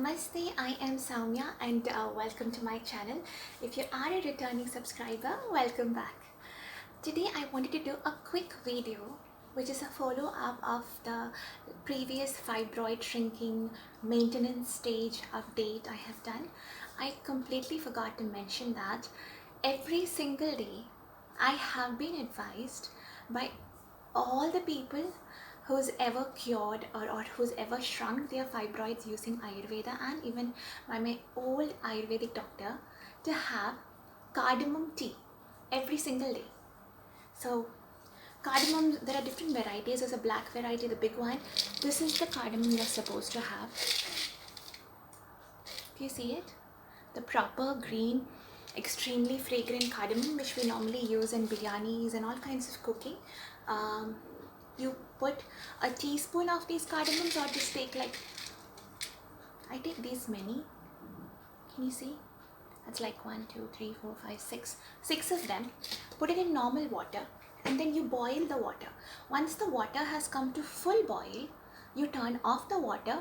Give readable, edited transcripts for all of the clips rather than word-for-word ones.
Namaste, I am Soumya and welcome to my channel. If you are a returning subscriber, welcome back. Today I wanted to do a quick video which is a follow-up of the previous fibroid shrinking maintenance stage update I have done. I completely forgot to mention that every single day I have been advised by all the people who's ever cured or who's ever shrunk their fibroids using Ayurveda, and even by my old Ayurvedic doctor, to have cardamom tea every single day. So cardamom, there are different varieties. There's a black variety, the big one. This is the cardamom you're supposed to have. Do you see it? The proper green, extremely fragrant cardamom which we normally use in biryanis and all kinds of cooking. You put a teaspoon of these cardamoms, or just take like, I take these many. Can you see? That's like 1, 2, 3, 4, 5, 6. 6 of them. Put it in normal water and then you boil the water. Once the water has come to full boil, you turn off the water.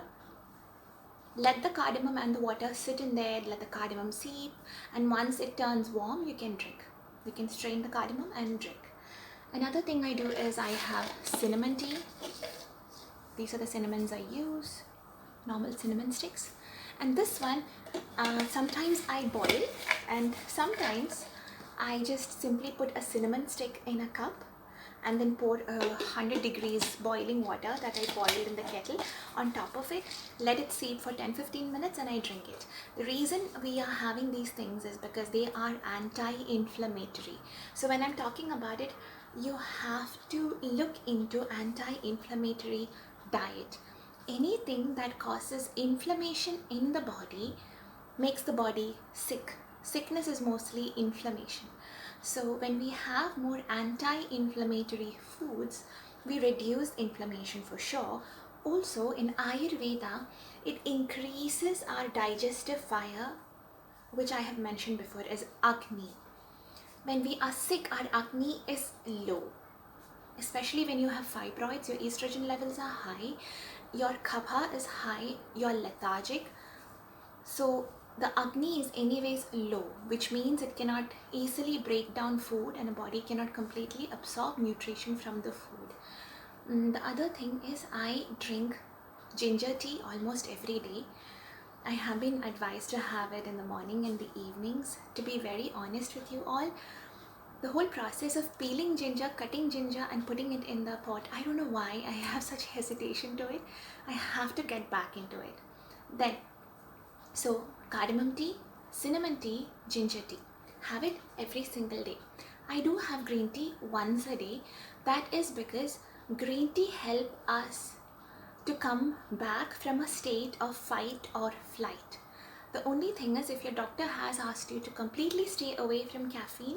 Let the cardamom and the water sit in there, let the cardamom seep, and once it turns warm, you can drink. You can strain the cardamom and drink. Another thing I do is I have cinnamon tea. These are the cinnamons I use, normal cinnamon sticks. And this one, sometimes I boil and sometimes I just simply put a cinnamon stick in a cup and then pour 100 degrees boiling water that I boiled in the kettle on top of it, let it seep for 10-15 minutes, and I drink it. The reason we are having these things is because they are anti-inflammatory. So when I'm talking about it, you have to look into anti-inflammatory diet. Anything that causes inflammation in the body makes the body sick. Sickness is mostly inflammation. So when we have more anti-inflammatory foods, we reduce inflammation for sure. Also in Ayurveda, it increases our digestive fire, which I have mentioned before as Agni. When we are sick, our Agni is low. Especially when you have fibroids, your estrogen levels are high, your kapha is high, you're lethargic. So the Agni is anyways low, which means it cannot easily break down food and the body cannot completely absorb nutrition from the food. The other thing is I drink ginger tea almost every day. I have been advised to have it in the morning and the evenings. To be very honest with you all, the whole process of peeling ginger, cutting ginger and putting it in the pot, I don't know why I have such hesitation to it. I have to get back into it. Then, so cardamom tea, cinnamon tea, ginger tea. Have it every single day. I do have green tea once a day. That is because green tea helps us to come back from a state of fight or flight. The only thing is, if your doctor has asked you to completely stay away from caffeine,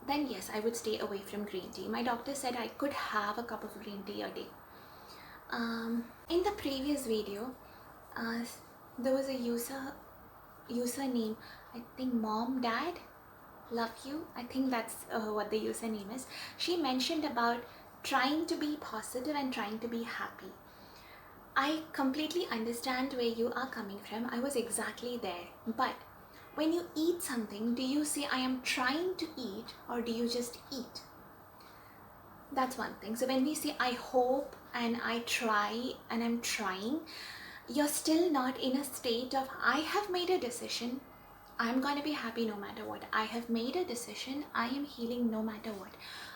then yes, I would stay away from green tea. My doctor said I could have a cup of green tea a day. In the previous video, there was a username, I think Mom Dad Love You, I think that's what the username is. She mentioned about trying to be positive and trying to be happy. I completely understand where you are coming from. I was exactly there. But when you eat something, do you say I am trying to eat, or do you just eat? That's one thing. So when we say I hope and I try and I'm trying, you're still not in a state of I have made a decision, I'm going to be happy no matter what. I have made a decision, I am healing no matter what.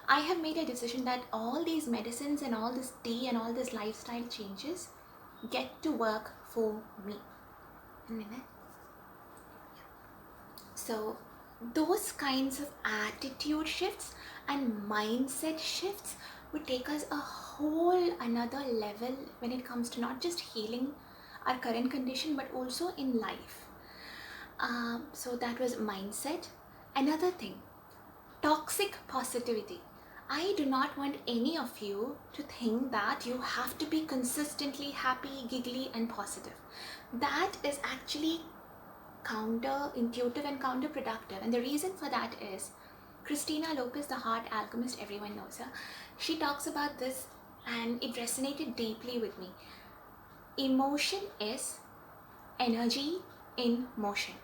I have made a decision that all these medicines and all this tea and all this lifestyle changes get to work for me. A minute. So those kinds of attitude shifts and mindset shifts would take us a whole another level when it comes to not just healing our current condition but also in life. So that was mindset. Another thing, toxic positivity. I do not want any of you to think that you have to be consistently happy, giggly and positive. That is actually counterintuitive and counterproductive, and the reason for that is Christina Lopez, the heart alchemist, everyone knows her. She talks about this and it resonated deeply with me. Emotion is energy in motion.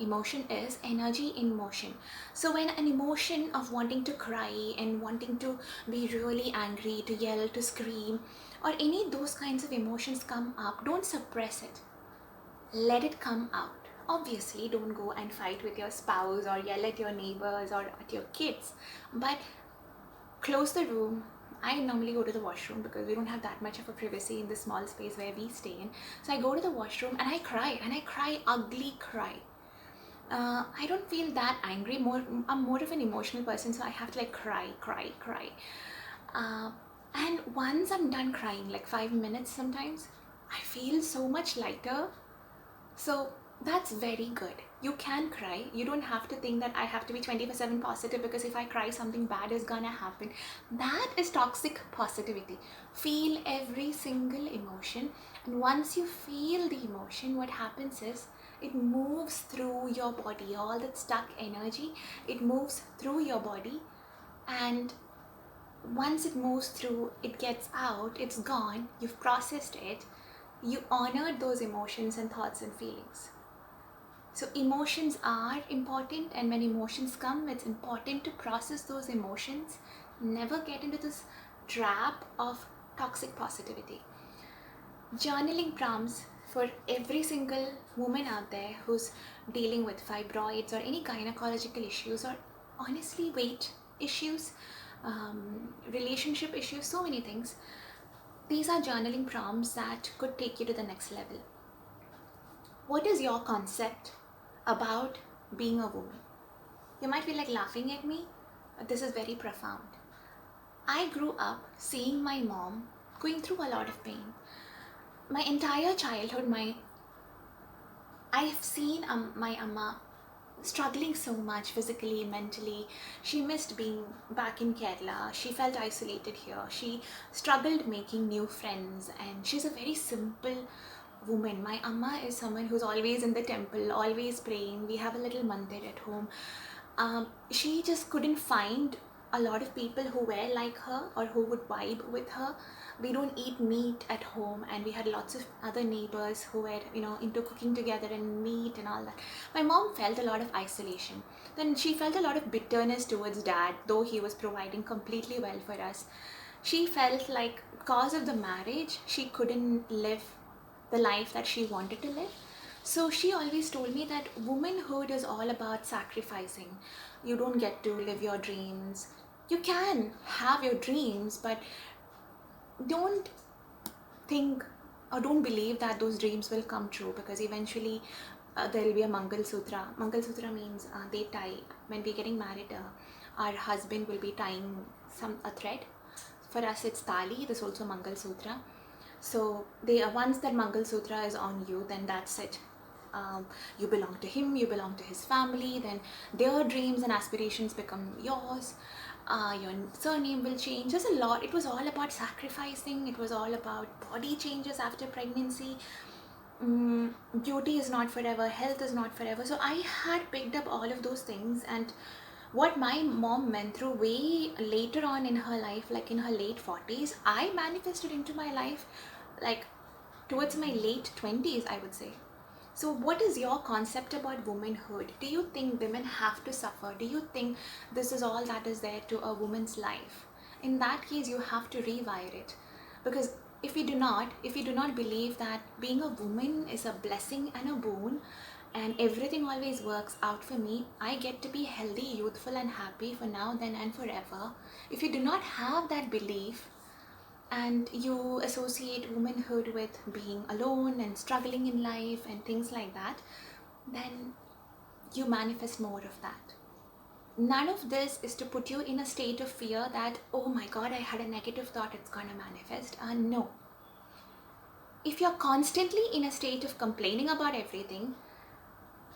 Emotion is energy in motion. So when an emotion of wanting to cry and wanting to be really angry, to yell, to scream, or any those kinds of emotions come up, don't suppress it. Let it come out. Obviously, don't go and fight with your spouse or yell at your neighbors or at your kids, but close the room. I normally go to the washroom because we don't have that much of a privacy in the small space where we stay in. So I go to the washroom and I cry, ugly cry. I don't feel that angry. I'm more of an emotional person, so I have to like cry. And once I'm done crying, like 5 minutes sometimes, I feel so much lighter. So that's very good. You can cry. You don't have to think that I have to be 24/7 positive because if I cry, something bad is gonna happen. That is toxic positivity. Feel every single emotion, and once you feel the emotion, what happens is it moves through your body. All that stuck energy, it moves through your body, and once it moves through, it gets out, it's gone, you've processed it, you honored those emotions and thoughts and feelings. So emotions are important, and when emotions come, it's important to process those emotions. Never get into this trap of toxic positivity. Journaling prompts for every single woman out there who's dealing with fibroids or any gynecological issues, or honestly weight issues, relationship issues, so many things. These are journaling prompts that could take you to the next level. What is your concept about being a woman? You might be like laughing at me, but this is very profound. I grew up seeing my mom going through a lot of pain. My entire childhood, I've seen my amma struggling so much physically, mentally. She missed being back in Kerala. She felt isolated here. She struggled making new friends, and she's a very simple woman. My amma is someone who's always in the temple, always praying. We have a little mandir at home. She just couldn't find a lot of people who were like her or who would vibe with her. We don't eat meat at home, and we had lots of other neighbors who were, into cooking together and meat and all that. My mom felt a lot of isolation. Then she felt a lot of bitterness towards dad, though he was providing completely well for us. She felt like because of the marriage, she couldn't live the life that she wanted to live. So she always told me that womanhood is all about sacrificing. You don't get to live your dreams. You can have your dreams, but don't think or don't believe that those dreams will come true, because eventually there will be a Mangal Sutra. Mangal Sutra means they tie, when we're getting married, our husband will be tying a thread. For us it's Tali, there's also Mangal Sutra. So once that Mangal Sutra is on you, then that's it. You belong to him, you belong to his family, then their dreams and aspirations become yours. Your surname will change. There's a lot. It was all about sacrificing. It was all about body changes after pregnancy. Beauty is not forever, health is not forever. So I had picked up all of those things, and what my mom went through way later on in her life, like in her late 40s, I manifested into my life like towards my late 20s, I would say. So what is your concept about womanhood? Do you think women have to suffer? Do you think this is all that is there to a woman's life? In that case, you have to rewire it. Because if you do not believe that being a woman is a blessing and a boon, and everything always works out for me, I get to be healthy, youthful and happy for now, then and forever. If you do not have that belief, and you associate womanhood with being alone and struggling in life and things like that, then you manifest more of that. None of this is to put you in a state of fear that, oh my god, I had a negative thought, it's gonna manifest. No. If you're constantly in a state of complaining about everything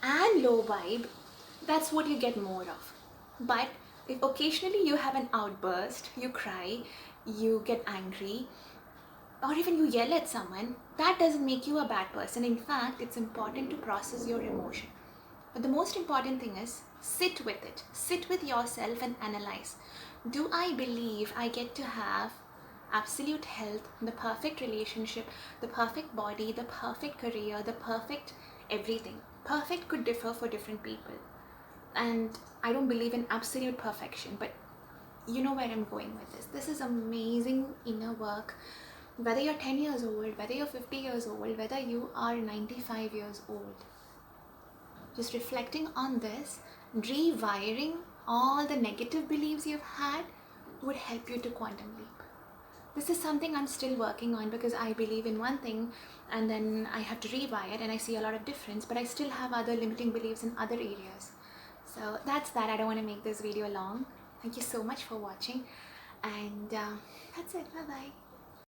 and low vibe, that's what you get more of. But if occasionally you have an outburst, you cry, you get angry, or even you yell at someone, that doesn't make you a bad person. In fact, it's important to process your emotion. But the most important thing is sit with it. Sit with yourself and analyze. Do I believe I get to have absolute health, the perfect relationship, the perfect body, the perfect career, the perfect everything. Perfect could differ for different people. And I don't believe in absolute perfection, but you know where I'm going with this. This is amazing inner work. Whether you're 10 years old, whether you're 50 years old, whether you are 95 years old, just reflecting on this, rewiring all the negative beliefs you've had would help you to quantum leap. This is something I'm still working on because I believe in one thing and then I have to rewire and I see a lot of difference, but I still have other limiting beliefs in other areas. So that's that. I don't want to make this video long. Thank you so much for watching, and that's it. Bye bye.